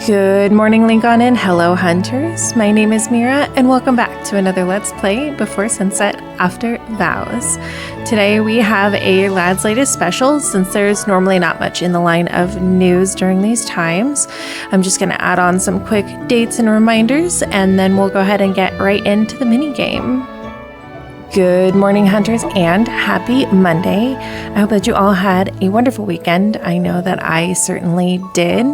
Good morning, Linkon, and hello, hunters. My name is Mira, and welcome back to another Let's Play Before Sunset After Vows. Today we have a Lad's Latest special. Since there's normally not much in the line of news during these times, I'm just going to add on some quick dates and reminders, and then we'll go ahead and get right into the minigame. Good morning, hunters, and happy Monday. I hope that you all had a wonderful weekend. I know that I certainly did.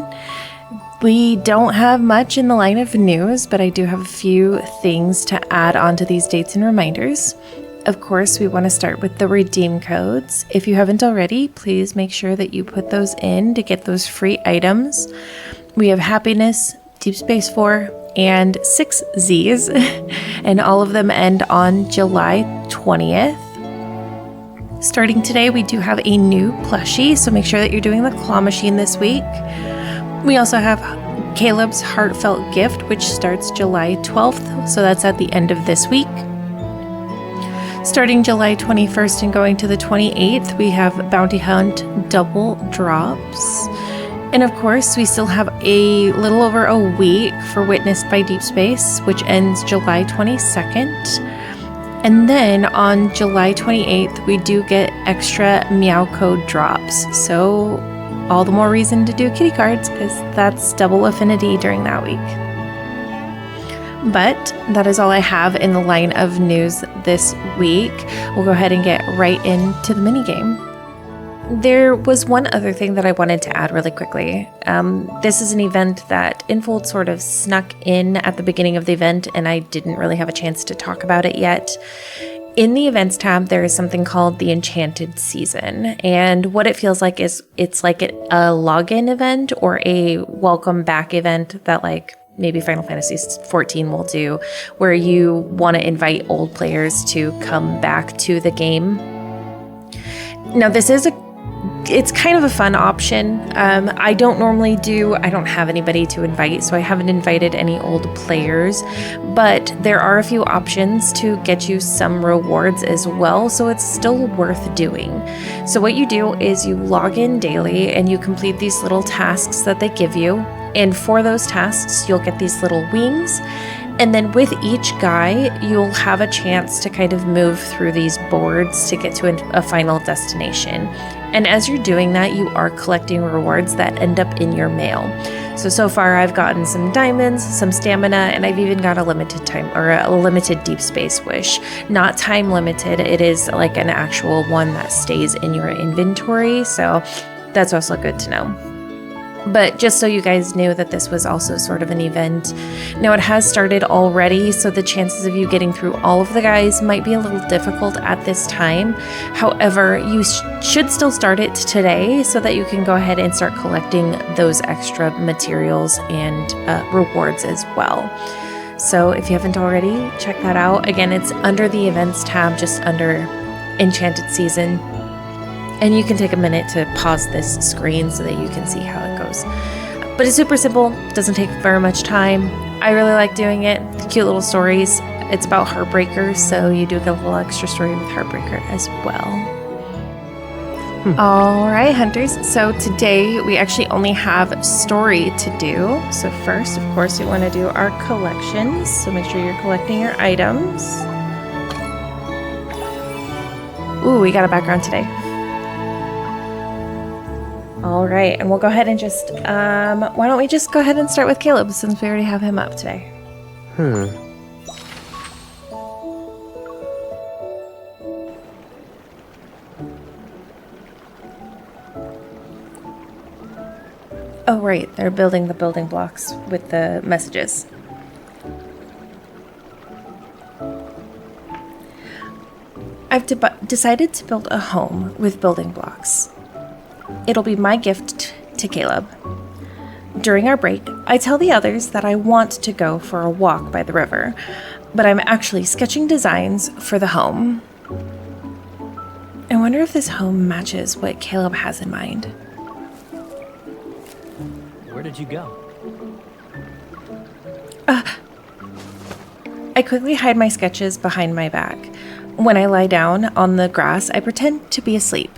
We don't have much in the line of news, but I do have a few things to add on to these dates and reminders. Of course, we want to start with the redeem codes. If you haven't already, please make sure that you put those in to get those free items. We have Happiness, Deepspace 4, and 6 Z's, and all of them end on July 20th. Starting today, we do have a new plushie, so make sure that you're doing the claw machine this week. We also have Caleb's Heartfelt gift, which starts July 12th, so that's at the end of this week. Starting July 21st and going to the 28th, we have Bounty Hunt double drops. And of course, we still have a little over a week for Witnessed by Deepspace, which ends July 22nd. And then on July 28th, we do get extra Meow Code drops. So all the more reason to do kitty cards, because that's double affinity during that week. But that is all I have in the line of news this week. We'll go ahead and get right into the minigame. There was one other thing that I wanted to add really quickly. This is an event that Infold sort of snuck in at the beginning of the event, and I didn't really have a chance to talk about it yet. In the events tab, there is something called the Enchanted season, and what it feels like is it's like a login event or a welcome back event that like maybe Final Fantasy XIV will do, where you want to invite old players to come back to the game. Now, it's kind of a fun option. I don't have anybody to invite, so I haven't invited any old players, but there are a few options to get you some rewards as well, so it's still worth doing. So what you do is you log in daily and you complete these little tasks that they give you, and for those tasks, you'll get these little wings. And then with each guy, you'll have a chance to kind of move through these boards to get to a final destination. And as you're doing that, you are collecting rewards that end up in your mail. So far I've gotten some diamonds, some stamina, and I've even got a limited deep space wish. Not time limited, it is like an actual one that stays in your inventory. So that's also good to know. But just so you guys knew that this was also sort of an event. Now, it has started already, so the chances of you getting through all of the guys might be a little difficult at this time. However, you should still start it today so that you can go ahead and start collecting those extra materials and rewards as well. So if you haven't already, check that out. Again, it's under the events tab, just under Enchanted season. And you can take a minute to pause this screen so that you can see how it goes. But it's super simple, doesn't take very much time. I really like doing it. Cute little stories. It's about Heartbreaker, so you do get a little extra story with Heartbreaker as well. All right, hunters. So today we actually only have story to do. So first, of course, we want to do our collections. So make sure you're collecting your items. Ooh, we got a background today. All right, and we'll go ahead and just, why don't we just go ahead and start with Caleb since we already have him up today. Oh, right, they're building the building blocks with the messages. I've decided to build a home with building blocks. It'll be my gift to Caleb. During our break, I tell the others that I want to go for a walk by the river, but I'm actually sketching designs for the home. I wonder if this home matches what Caleb has in mind. Where did you go? I quickly hide my sketches behind my back. When I lie down on the grass, I pretend to be asleep.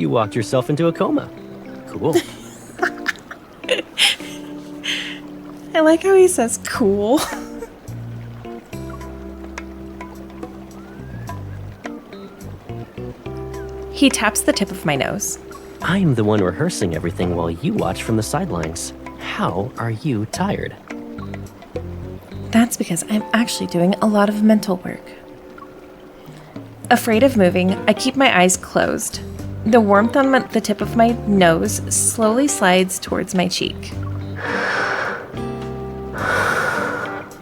You walked yourself into a coma. Cool. I like how he says cool. He taps the tip of my nose. I'm the one rehearsing everything while you watch from the sidelines. How are you tired? That's because I'm actually doing a lot of mental work. Afraid of moving, I keep my eyes closed. The warmth on the tip of my nose slowly slides towards my cheek.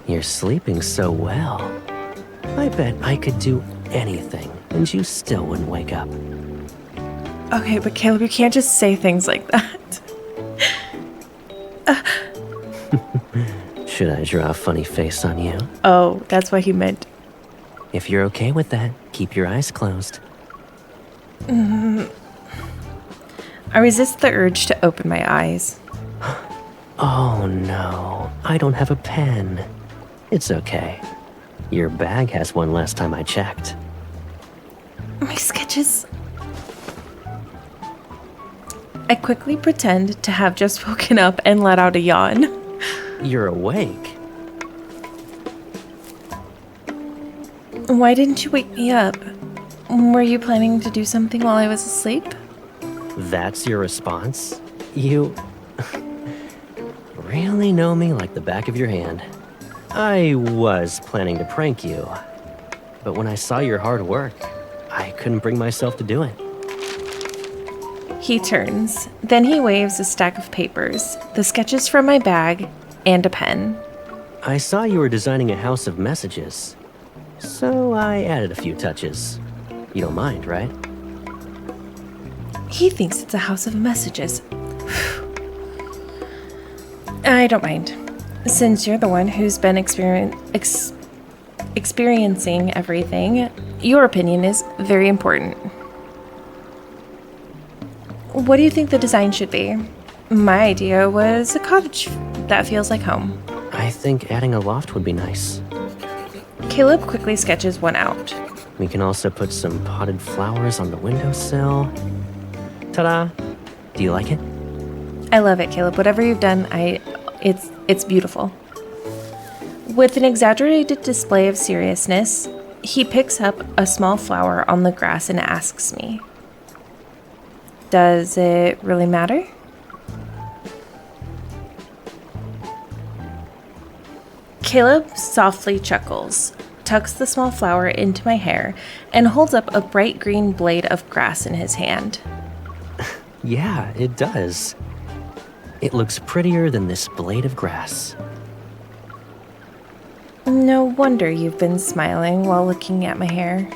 You're sleeping so well. I bet I could do anything and you still wouldn't wake up. Okay, but Caleb, you can't just say things like that. Should I draw a funny face on you? Oh, that's what he meant. If you're okay with that, keep your eyes closed. I resist the urge to open my eyes. Oh no, I don't have a pen. It's okay. Your bag has one last time I checked. My sketches. I quickly pretend to have just woken up and let out a yawn. You're awake. Why didn't you wake me up? Were you planning to do something while I was asleep? That's your response? You really know me like the back of your hand. I was planning to prank you, but when I saw your hard work, I couldn't bring myself to do it. He turns, then he waves a stack of papers, the sketches from my bag, and a pen. I saw you were designing a house of messages, so I added a few touches. You don't mind, right? He thinks it's a house of messages. I don't mind. Since you're the one who's been experiencing everything, your opinion is very important. What do you think the design should be? My idea was a cottage that feels like home. I think adding a loft would be nice. Caleb quickly sketches one out. We can also put some potted flowers on the windowsill. Ta-da! Do you like it? I love it, Caleb. Whatever you've done, it's beautiful. With an exaggerated display of seriousness, he picks up a small flower on the grass and asks me, "Does it really matter?" Caleb softly chuckles, tucks the small flower into my hair, and holds up a bright green blade of grass in his hand. Yeah, it does. It looks prettier than this blade of grass. No wonder you've been smiling while looking at my hair.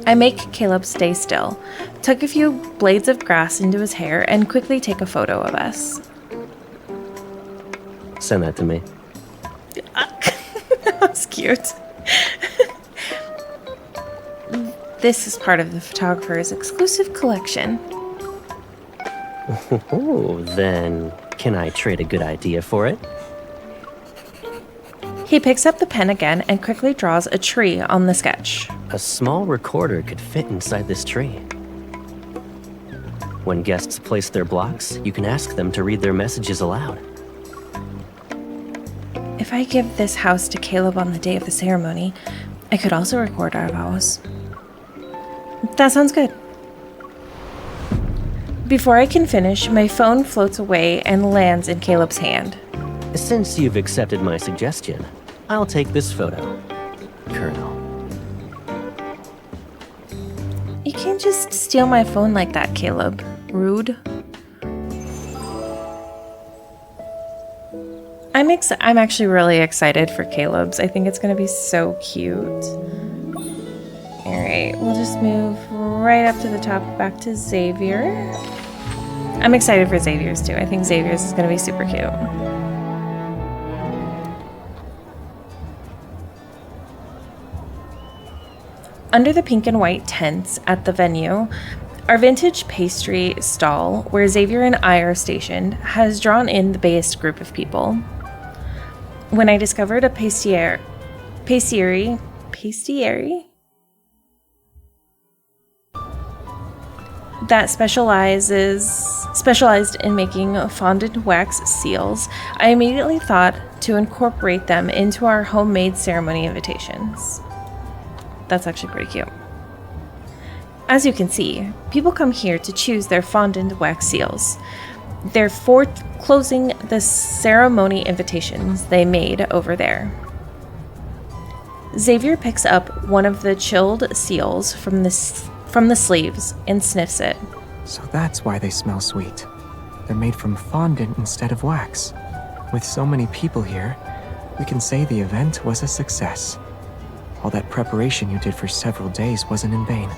I make Caleb stay still, tuck a few blades of grass into his hair, and quickly take a photo of us. Send that to me. That's cute. This is part of the photographer's exclusive collection. Oh, then can I trade a good idea for it? He picks up the pen again and quickly draws a tree on the sketch. A small recorder could fit inside this tree. When guests place their blocks, you can ask them to read their messages aloud. If I give this house to Caleb on the day of the ceremony, I could also record our vows. That sounds good. Before I can finish, my phone floats away and lands in Caleb's hand. Since you've accepted my suggestion, I'll take this photo. Colonel. You can't just steal my phone like that, Caleb. Rude. I'm actually really excited for Caleb's. I think it's going to be so cute. All right, we'll just move right up to the top, back to Xavier. I'm excited for Xavier's too. I think Xavier's is going to be super cute. Under the pink and white tents at the venue, our vintage pastry stall, where Xavier and I are stationed, has drawn in the biggest group of people. When I discovered a pastry pastieri that specialized in making fondant wax seals, I immediately thought to incorporate them into our homemade ceremony invitations. That's actually pretty cute. As you can see, people come here to choose their fondant wax seals. They're foreclosing the ceremony invitations they made over there. Xavier picks up one of the chilled seals from the sleeves and sniffs it. So that's why they smell sweet. They're made from fondant instead of wax. With so many people here, we can say the event was a success. All that preparation you did for several days wasn't in vain.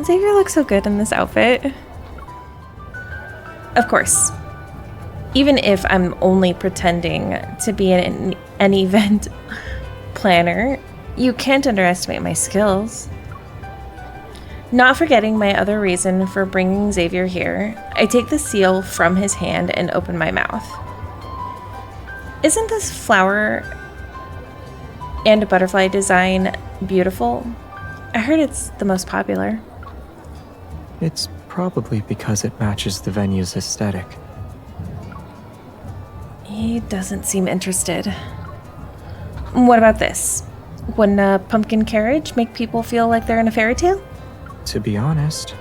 Xavier looks so good in this outfit. Of course, even if I'm only pretending to be an event planner, you can't underestimate my skills. Not forgetting my other reason for bringing Xavier here, I take the seal from his hand and open my mouth. Isn't this flower and butterfly design beautiful? I heard it's the most popular. It's probably because it matches the venue's aesthetic. He doesn't seem interested. What about this? Wouldn't a pumpkin carriage make people feel like they're in a fairy tale? To be honest,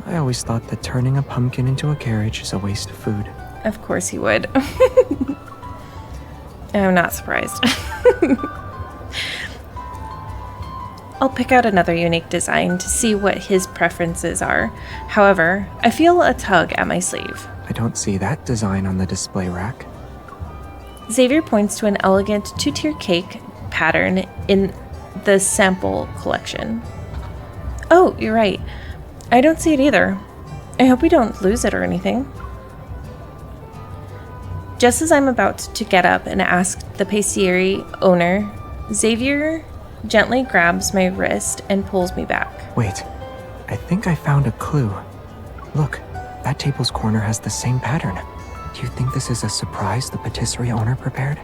I always thought that turning a pumpkin into a carriage is a waste of food. Of course he would. I'm not surprised. I'll pick out another unique design to see what his preferences are. However, I feel a tug at my sleeve. I don't see that design on the display rack. Xavier points to an elegant two-tier cake pattern in the sample collection. Oh, you're right. I don't see it either. I hope we don't lose it or anything. Just as I'm about to get up and ask the pastieri owner, Xavier gently grabs my wrist and pulls me back. Wait, I think I found a clue. Look, that table's corner has the same pattern. Do you think this is a surprise the patisserie owner prepared?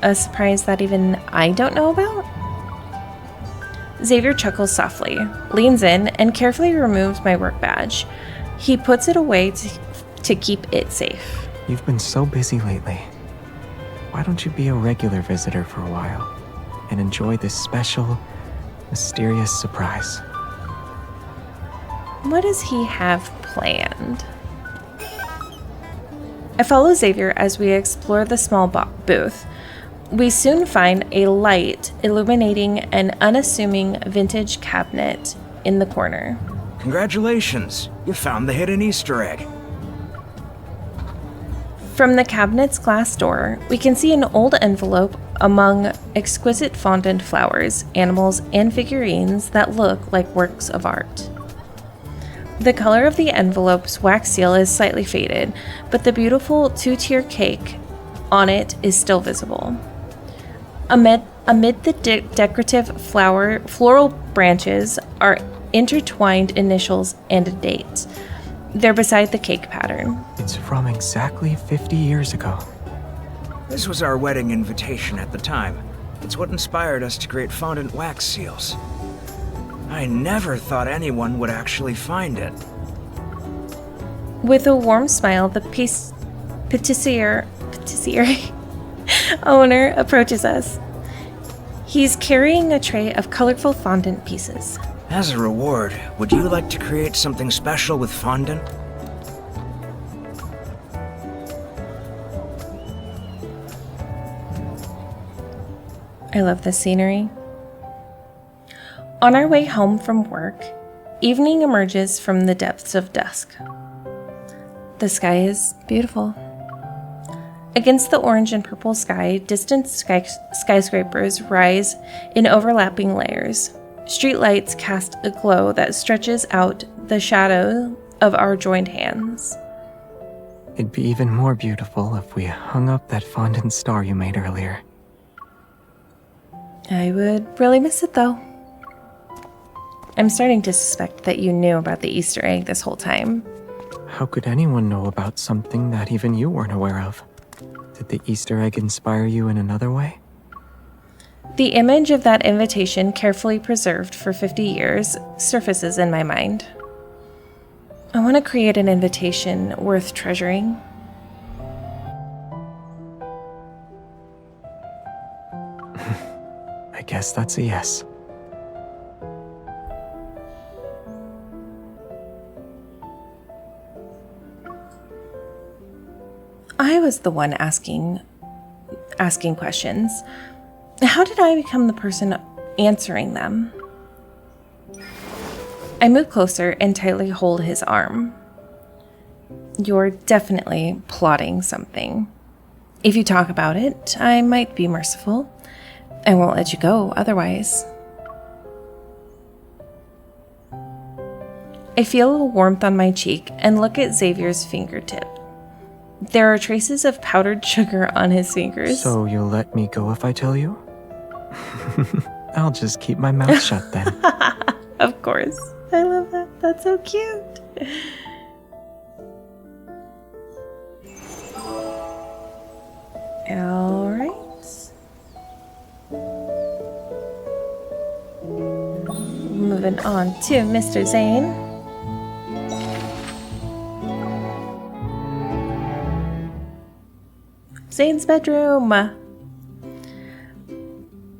A surprise that even I don't know about? Xavier chuckles softly, leans in, and carefully removes my work badge. He puts it away to keep it safe. You've been so busy lately. Why don't you be a regular visitor for a while and enjoy this special, mysterious surprise? What does he have planned? I follow Xavier as we explore the small booth. We soon find a light illuminating an unassuming vintage cabinet in the corner. Congratulations! You found the hidden Easter egg. From the cabinet's glass door, we can see an old envelope among exquisite fondant flowers, animals, and figurines that look like works of art. The color of the envelope's wax seal is slightly faded, but the beautiful two-tier cake on it is still visible. Amid the decorative floral branches are intertwined initials and a date. They're beside the cake pattern. It's from exactly 50 years ago. This was our wedding invitation at the time. It's what inspired us to create fondant wax seals. I never thought anyone would actually find it. With a warm smile, the patisserie owner approaches us. He's carrying a tray of colorful fondant pieces. As a reward, would you like to create something special with fondant? I love this scenery. On our way home from work, evening emerges from the depths of dusk. The sky is beautiful. Against the orange and purple sky, distant skyscrapers rise in overlapping layers. Streetlights cast a glow that stretches out the shadow of our joined hands. It'd be even more beautiful if we hung up that fondant star you made earlier. I would really miss it, though. I'm starting to suspect that you knew about the Easter egg this whole time. How could anyone know about something that even you weren't aware of? Did the Easter egg inspire you in another way? The image of that invitation, carefully preserved for 50 years, surfaces in my mind. I want to create an invitation worth treasuring. I guess that's a yes. I was the one asking questions. How did I become the person answering them? I move closer and tightly hold his arm. You're definitely plotting something. If you talk about it, I might be merciful. I won't let you go otherwise. I feel a warmth on my cheek and look at Xavier's fingertip. There are traces of powdered sugar on his fingers. So you'll let me go if I tell you? I'll just keep my mouth shut then. Of course. I love that. That's so cute. All right. Moving on to Mr. Zayne. Zayne's bedroom.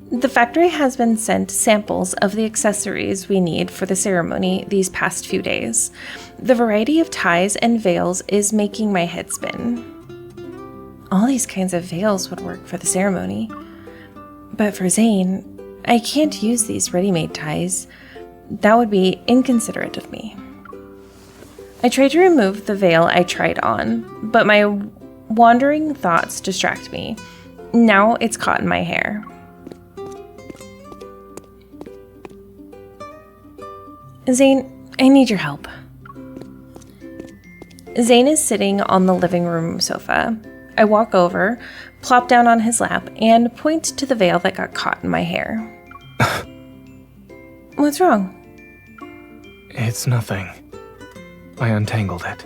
The factory has been sent samples of the accessories we need for the ceremony these past few days. The variety of ties and veils is making my head spin. All these kinds of veils would work for the ceremony. But for Zayne, I can't use these ready-made ties. That would be inconsiderate of me. I try to remove the veil I tried on, but my wandering thoughts distract me. Now it's caught in my hair. Zayne, I need your help. Zayne is sitting on the living room sofa. I walk over, plop down on his lap, and point to the veil that got caught in my hair. What's wrong? It's nothing. I untangled it.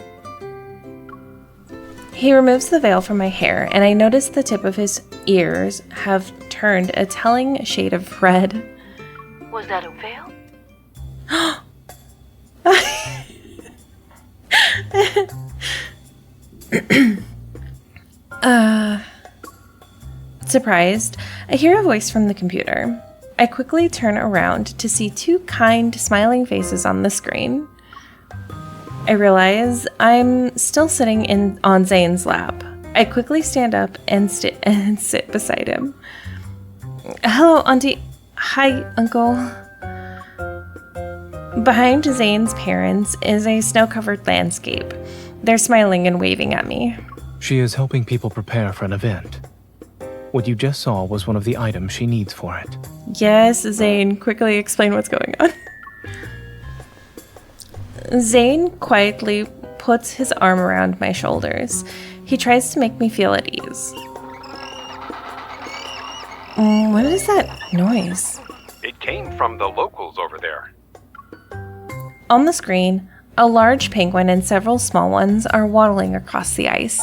He removes the veil from my hair, and I notice the tip of his ears have turned a telling shade of red. Was that a veil? Surprised, I hear a voice from the computer. I quickly turn around to see two kind, smiling faces on the screen. I realize I'm still sitting on Zayne's lap. I quickly stand up and sit beside him. Hello, Auntie. Hi, Uncle. Behind Zayne's parents is a snow-covered landscape. They're smiling and waving at me. She is helping people prepare for an event. What you just saw was one of the items she needs for it. Yes, Zayne, quickly explain what's going on. Zayne quietly puts his arm around my shoulders. He tries to make me feel at ease. What is that noise? It came from the locals over there. On the screen, a large penguin and several small ones are waddling across the ice.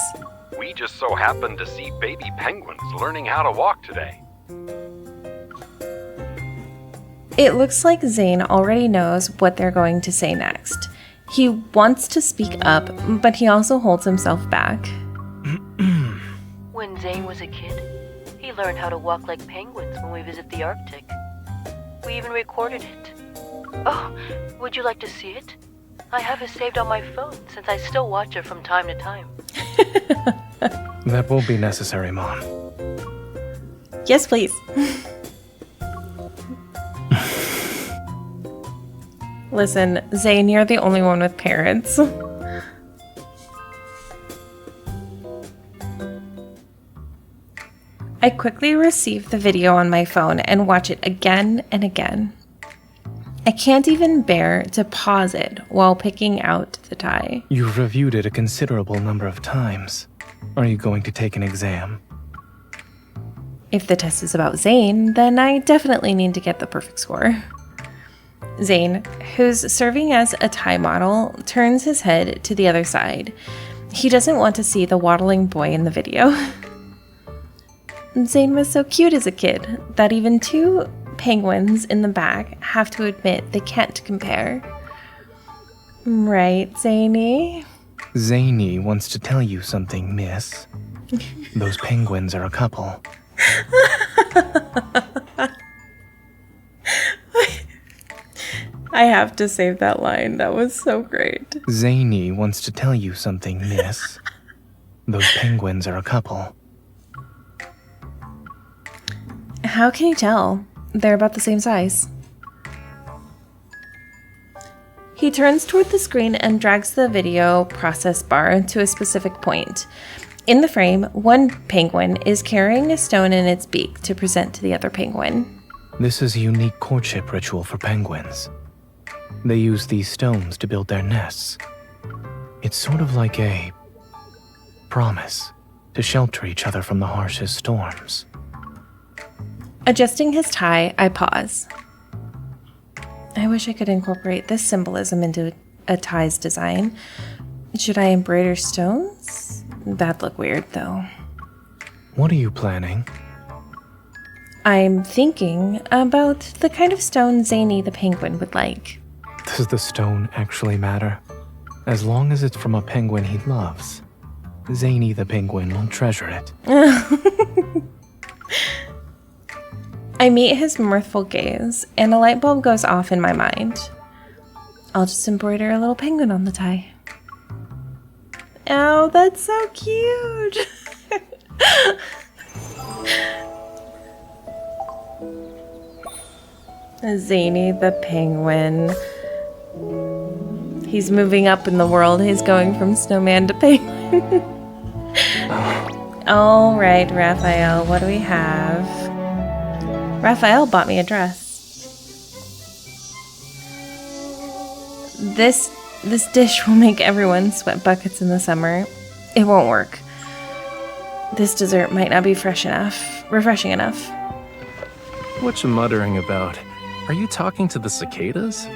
We just so happened to see baby penguins learning how to walk today. It looks like Zayne already knows what they're going to say next. He wants to speak up, but he also holds himself back. When Zayne was a kid, he learned how to walk like penguins when we visit the Arctic. We even recorded it. Oh, would you like to see it? I have it saved on my phone since I still watch it from time to time. That won't be necessary, Mom. Yes, please. Listen, Zayne, you're the only one with parents. I quickly receive the video on my phone and watch it again and again. I can't even bear to pause it while picking out the tie. You've reviewed it a considerable number of times. Are you going to take an exam? If the test is about Zayne, then I definitely need to get the perfect score. Zayne, who's serving as a tie model, turns his head to the other side. He doesn't want to see the waddling boy in the video. Zayne was so cute as a kid that even two penguins in the back have to admit they can't compare. Right, Zayne? Zayne wants to tell you something, miss. Those penguins are a couple. I have to save that line. That was so great. Zayne wants to tell you something, miss. Those penguins are a couple. How can you tell? They're about the same size. He turns toward the screen and drags the video process bar to a specific point. In the frame, one penguin is carrying a stone in its beak to present to the other penguin. This is a unique courtship ritual for penguins. They use these stones to build their nests. It's sort of like a promise to shelter each other from the harshest storms. Adjusting his tie, I pause. I wish I could incorporate this symbolism into a tie's design. Should I embroider stones? That'd look weird, though. What are you planning? I'm thinking about the kind of stone Zayne the penguin would like. Does the stone actually matter? As long as it's from a penguin he loves, Zayne the penguin will treasure it. I meet his mirthful gaze, and a light bulb goes off in my mind. I'll just embroider a little penguin on the tie. Oh, that's so cute! Zayne the penguin. He's moving up in the world. He's going from snowman to penguin. All right, Rafayel, what do we have? Rafayel bought me a dress. This dish will make everyone sweat buckets in the summer. It won't work. This dessert might not be refreshing enough. What you muttering about? Are you talking to the cicadas?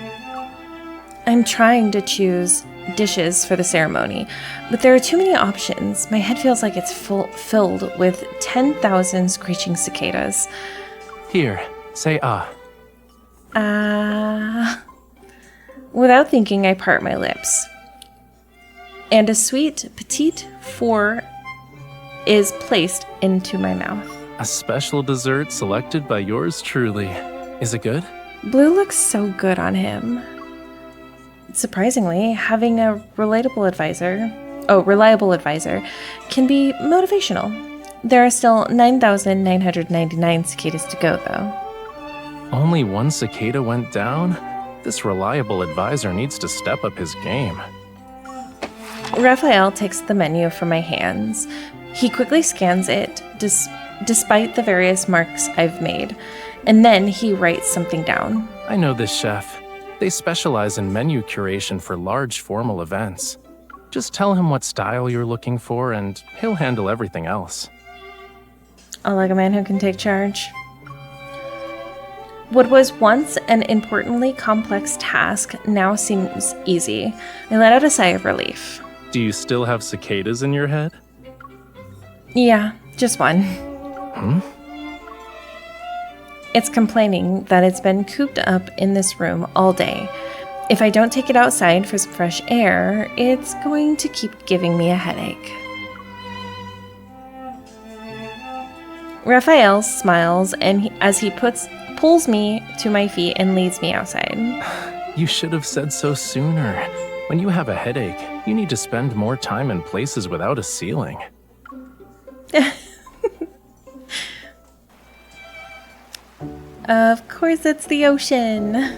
I'm trying to choose dishes for the ceremony, but there are too many options. My head feels like it's filled with 10,000 screeching cicadas. Here, say ah. Without thinking, I part my lips. And a sweet petite four is placed into my mouth. A special dessert selected by yours truly. Is it good? Blue looks so good on him. Surprisingly, having a reliable advisor can be motivational. There are still 9,999 cicadas to go, though. Only one cicada went down? This reliable advisor needs to step up his game. Rafayel takes the menu from my hands. He quickly scans it, despite the various marks I've made, and then he writes something down. I know this chef. They specialize in menu curation for large formal events. Just tell him what style you're looking for and he'll handle everything else. I like a man who can take charge. What was once an importantly complex task now seems easy. I let out a sigh of relief. Do you still have cicadas in your head? Yeah, just one. It's complaining that it's been cooped up in this room all day. If I don't take it outside for some fresh air, it's going to keep giving me a headache. Rafayel smiles as he pulls me to my feet and leads me outside. You should have said so sooner. When you have a headache, you need to spend more time in places without a ceiling. Of course, it's the ocean.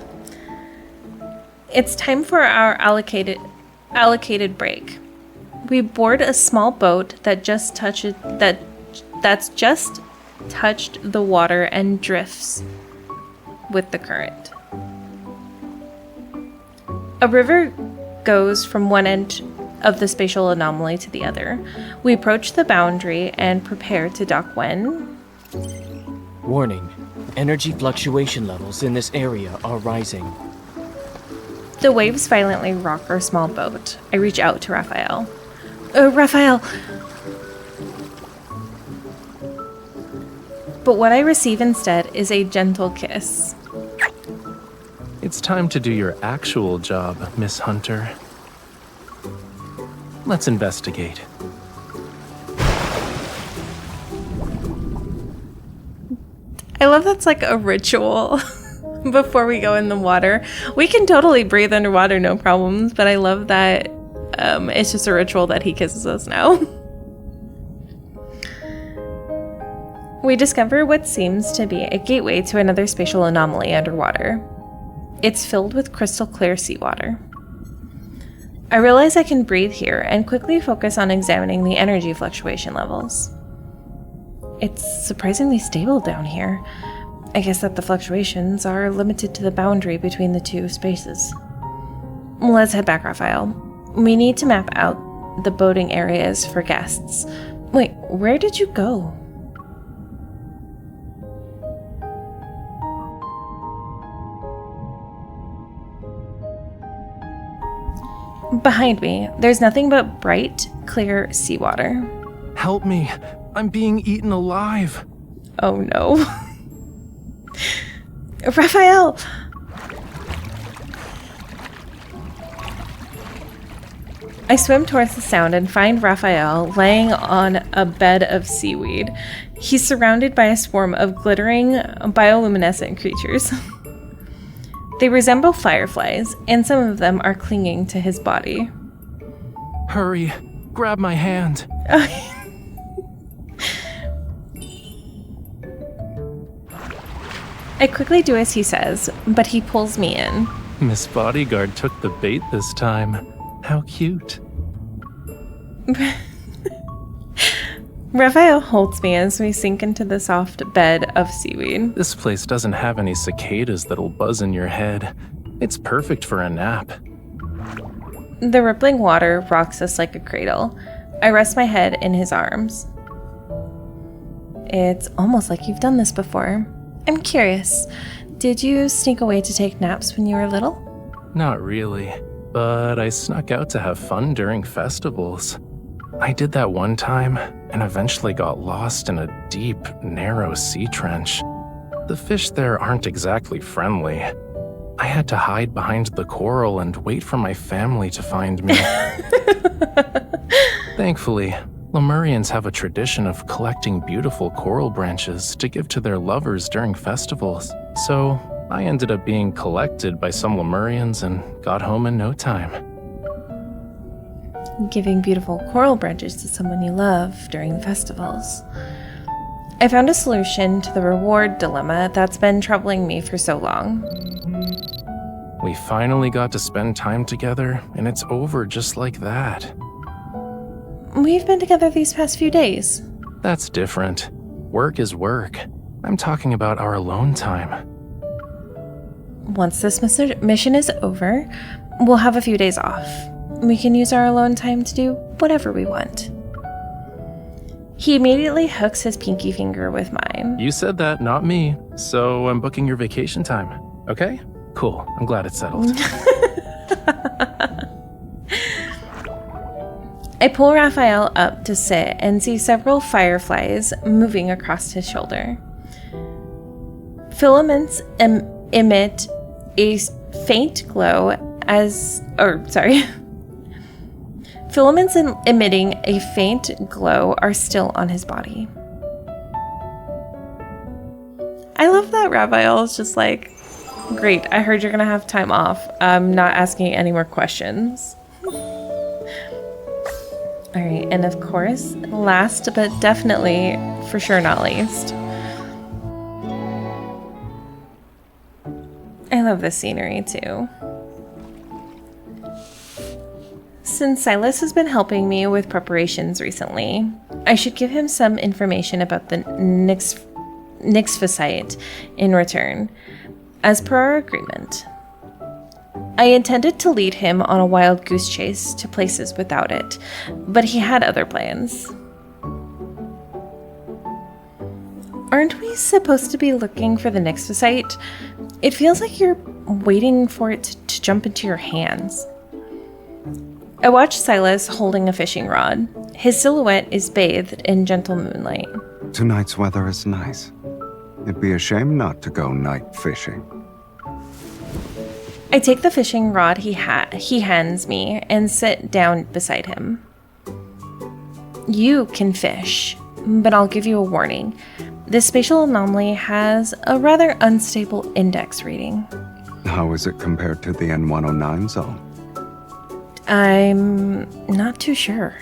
It's time for our allocated break. We board a small boat that's just touched the water and drifts with the current. A river goes from one end of the spatial anomaly to the other. We approach the boundary and prepare to dock when... Warning. Energy fluctuation levels in this area are rising. The waves violently rock our small boat. I reach out to Rafayel. Rafayel! But what I receive instead is a gentle kiss. It's time to do your actual job, Miss Hunter. Let's investigate. I love that's like a ritual before we go in the water. We can totally breathe underwater, no problems, but I love that it's just a ritual that he kisses us now. We discover what seems to be a gateway to another spatial anomaly underwater. It's filled with crystal clear seawater. I realize I can breathe here and quickly focus on examining the energy fluctuation levels. It's surprisingly stable down here. I guess that the fluctuations are limited to the boundary between the two spaces. Let's head back, Rafayel. We need to map out the boating areas for guests. Wait, where did you go? Behind me, there's nothing but bright, clear seawater. Help me! I'm being eaten alive! Oh no. Rafayel! I swim towards the sound and find Rafayel laying on a bed of seaweed. He's surrounded by a swarm of glittering, bioluminescent creatures. They resemble fireflies, and some of them are clinging to his body. Hurry! Grab my hand! I quickly do as he says, but he pulls me in. Miss Bodyguard took the bait this time. How cute. Rafayel holds me as we sink into the soft bed of seaweed. This place doesn't have any cicadas that'll buzz in your head. It's perfect for a nap. The rippling water rocks us like a cradle. I rest my head in his arms. It's almost like you've done this before. I'm curious, did you sneak away to take naps when you were little? Not really, but I snuck out to have fun during festivals. I did that one time, and eventually got lost in a deep, narrow sea trench. The fish there aren't exactly friendly. I had to hide behind the coral and wait for my family to find me. Thankfully, Lemurians have a tradition of collecting beautiful coral branches to give to their lovers during festivals, so I ended up being collected by some Lemurians and got home in no time. Giving beautiful coral branches to someone you love during festivals. I found a solution to the reward dilemma that's been troubling me for so long. We finally got to spend time together, and it's over just like that. We've been together these past few days. That's different. Work is work. I'm talking about our alone time. Once this mission is over, we'll have a few days off. We can use our alone time to do whatever we want. He immediately hooks his pinky finger with mine. You said that, not me. So I'm booking your vacation time. Okay? Cool. I'm glad it's settled. I pull Rafayel up to sit and see several fireflies moving across his shoulder. Filaments emit a faint glow Filaments emitting a faint glow are still on his body. I love that Rafayel is just like, great, I heard you're gonna have time off. I'm not asking any more questions. Alright, and of course, last but definitely for sure not least, I love this scenery too. Since Sylus has been helping me with preparations recently, I should give him some information about the Nyxphosite in return, as per our agreement. I intended to lead him on a wild goose chase to places without it, but he had other plans. Aren't we supposed to be looking for the Nyxphosite? It feels like you're waiting for it to jump into your hands. I watch Sylus holding a fishing rod. His silhouette is bathed in gentle moonlight. Tonight's weather is nice. It'd be a shame not to go night fishing. I take the fishing rod he hands me and sit down beside him. You can fish, but I'll give you a warning. This spatial anomaly has a rather unstable index reading. How is it compared to the N109 zone? I'm not too sure.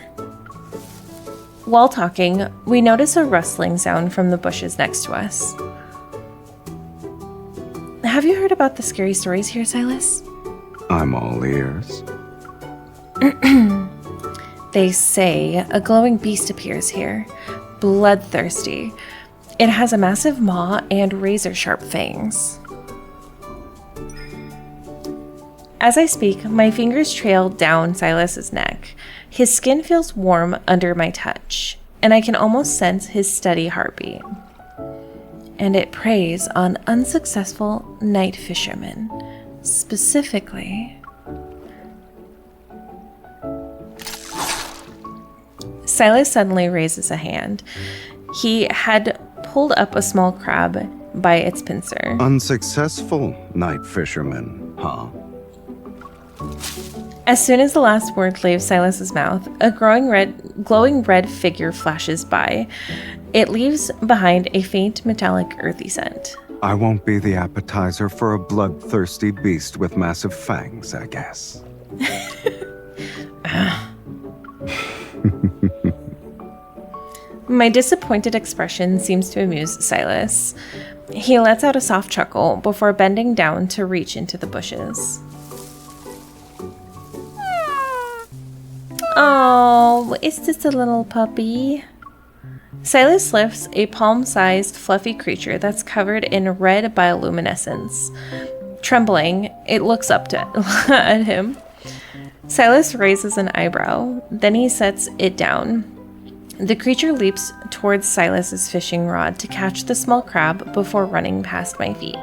While talking, we notice a rustling sound from the bushes next to us. Have you heard about the scary stories here, Sylus? I'm all ears. They say a glowing beast appears here, bloodthirsty. It has a massive maw and razor-sharp fangs. As I speak, my fingers trail down Sylus's neck. His skin feels warm under my touch, and I can almost sense his steady heartbeat. And it preys on unsuccessful night fishermen, specifically. Sylus suddenly raises a hand. He had pulled up a small crab by its pincer. Unsuccessful night fisherman, huh? As soon as the last word leaves Sylus's mouth, a glowing red figure flashes by. It leaves behind a faint metallic earthy scent. I won't be the appetizer for a bloodthirsty beast with massive fangs, I guess. My disappointed expression seems to amuse Sylus. He lets out a soft chuckle before bending down to reach into the bushes. Oh, is this a little puppy? Sylus lifts a palm-sized fluffy creature that's covered in red bioluminescence. Trembling, it looks up at him. Sylus raises an eyebrow, then he sets it down. The creature leaps towards Sylus's fishing rod to catch the small crab before running past my feet.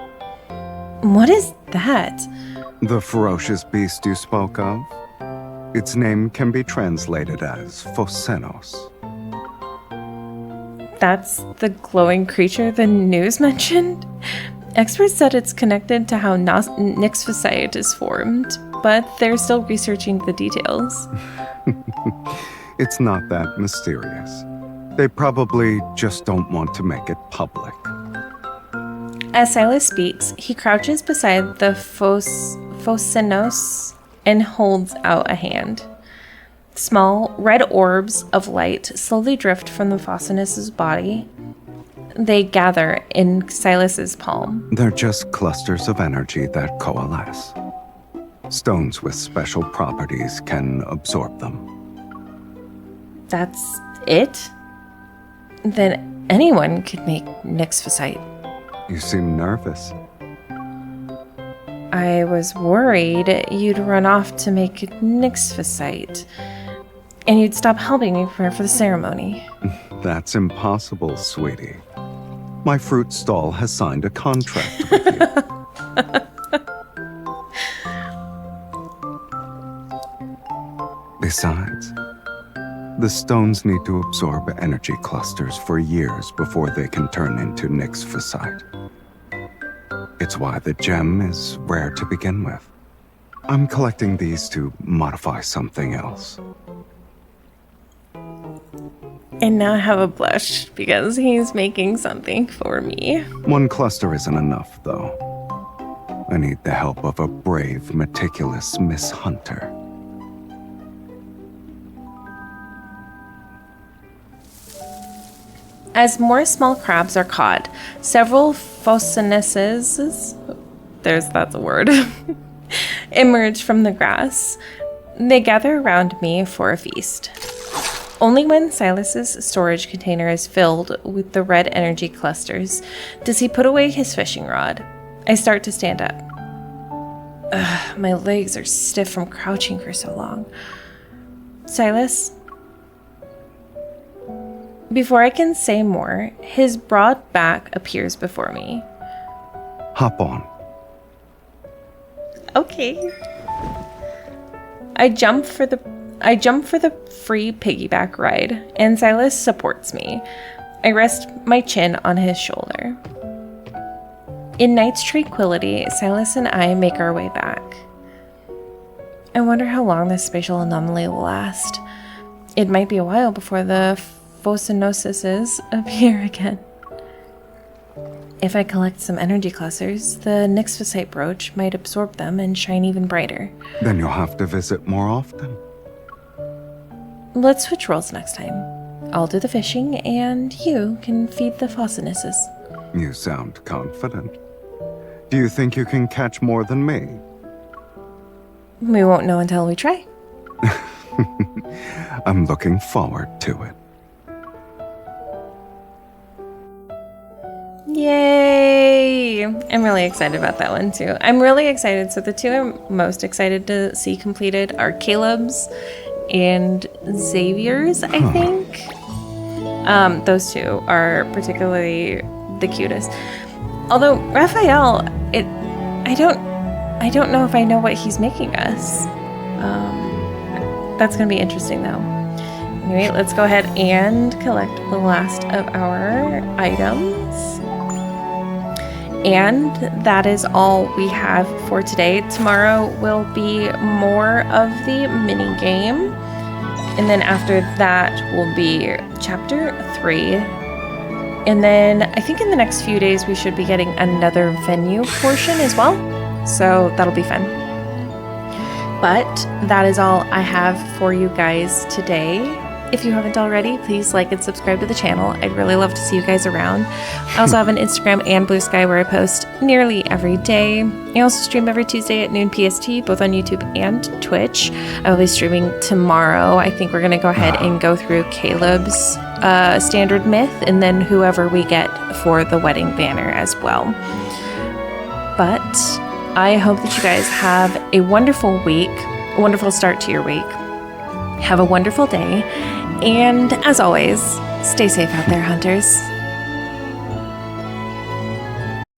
What is that? The ferocious beast you spoke of? Its name can be translated as Phocenos. That's the glowing creature the news mentioned? Experts said it's connected to how Nyxphosite is formed, but they're still researching the details. It's not that mysterious. They probably just don't want to make it public. As Sylus speaks, he crouches beside the Phocenos and holds out a hand. Small, red orbs of light slowly drift from the Phocenos' body. They gather in Sylus's palm. They're just clusters of energy that coalesce. Stones with special properties can absorb them. That's it? Then anyone could make Nyxphosite. You seem nervous. I was worried you'd run off to make Nyxphosite, and you'd stop helping me prepare for the ceremony. That's impossible, sweetie. My fruit stall has signed a contract with you. Besides, the stones need to absorb energy clusters for years before they can turn into Nyxphosite. It's why the gem is rare to begin with. I'm collecting these to modify something else. And now I have a blush because he's making something for me. One cluster isn't enough, though. I need the help of a brave, meticulous Miss Hunter. As more small crabs are caught, several Phocenoses, that's a word, emerge from the grass. They gather around me for a feast. Only when Sylus's storage container is filled with the red energy clusters does he put away his fishing rod. I start to stand up. My legs are stiff from crouching for so long. Sylus? Before I can say more, his broad back appears before me. Hop on. Okay. I jump for the free piggyback ride, and Sylus supports me. I rest my chin on his shoulder. In night's tranquility, Sylus and I make our way back. I wonder how long this spatial anomaly will last. It might be a while before the phosynoses appear again. If I collect some energy clusters, the Nyxphosite brooch might absorb them and shine even brighter. Then you'll have to visit more often. Let's switch roles next time. I'll do the fishing, and you can feed the phosynoses. You sound confident. Do you think you can catch more than me? We won't know until we try. I'm looking forward to it. Yay! I'm really excited about that one too. I'm really excited. So the two I'm most excited to see completed are Caleb's and Xavier's, I think. Those two are particularly the cutest. Although Rafayel, I don't know if I know what he's making us. That's gonna be interesting though. Anyway, let's go ahead and collect the last of our items. And that is all we have for today. Tomorrow will be more of the mini game. And then after that will be chapter 3. And then I think in the next few days we should be getting another venue portion as well. So that'll be fun. But that is all I have for you guys today. If you haven't already, please like and subscribe to the channel. I'd really love to see you guys around. I also have an Instagram and Blue Sky where I post nearly every day. I also stream every Tuesday at noon PST, both on YouTube and Twitch. I will be streaming tomorrow. I think we're going to go ahead and go through Caleb's standard myth and then whoever we get for the wedding banner as well. But I hope that you guys have a wonderful week, a wonderful start to your week. Have a wonderful day. And as always, stay safe out there, hunters.